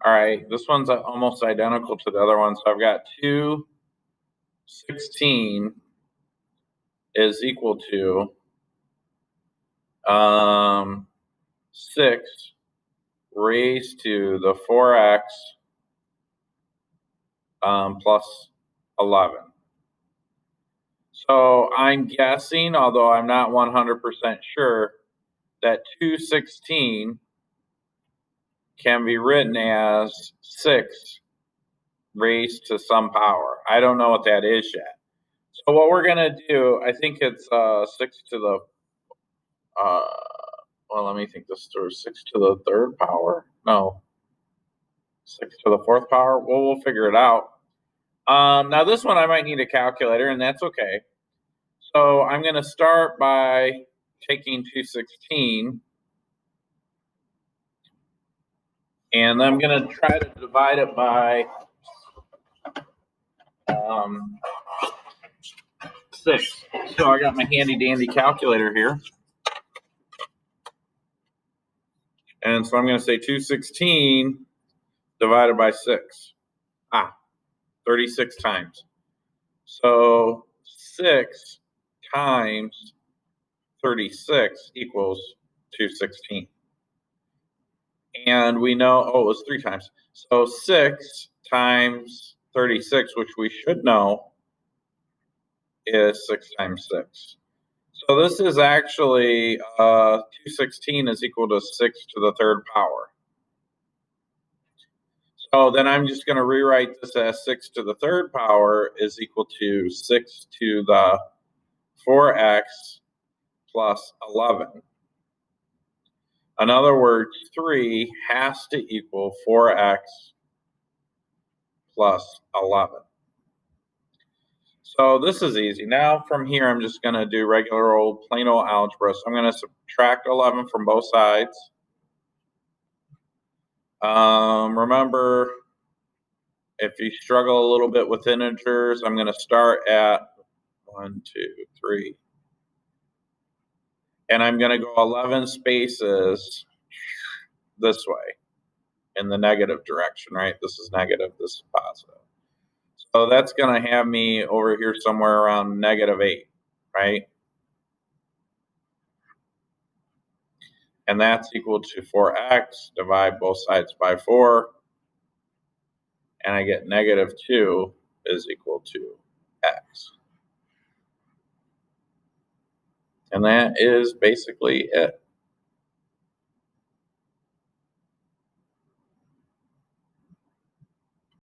All right, this one's almost identical to the other one. So I've got 216 is equal to 6 raised to the 4x plus 11. So I'm guessing, although I'm not 100% sure, that 216 can be written as 6 raised to some power. I don't know what that is yet. So what we're going to do, I think it's 6 to the, well, let me think this through. 6 to the third power? No. 6 to the fourth power? Well, we'll figure it out. Now this one I might need a calculator, and that's okay. So I'm going to start by taking 216, and I'm going to try to divide it by 6. So I got my handy dandy calculator here. And so I'm going to say 216 divided by 6. 36 times. So 6 times 36 equals 216. And we know, it was 3 times. So 6 times 36, which we should know, is 6 times 6. So this is actually 216 is equal to 6 to the third power. So then I'm just going to rewrite this as 6 to the third power is equal to 6 to the 4x plus 11. In other words, 3 has to equal 4x plus 11. So this is easy. Now from here, I'm just going to do regular old plain old algebra. So I'm going to subtract 11 from both sides. Remember, if you struggle a little bit with integers, I'm going to start at 1, 2, 3. And I'm going to go 11 spaces this way in the negative direction, right? This is negative, this is positive. So that's going to have me over here somewhere around -8, right? And that's equal to 4x, divide both sides by 4, and I get -2 is equal to x. And that is basically it.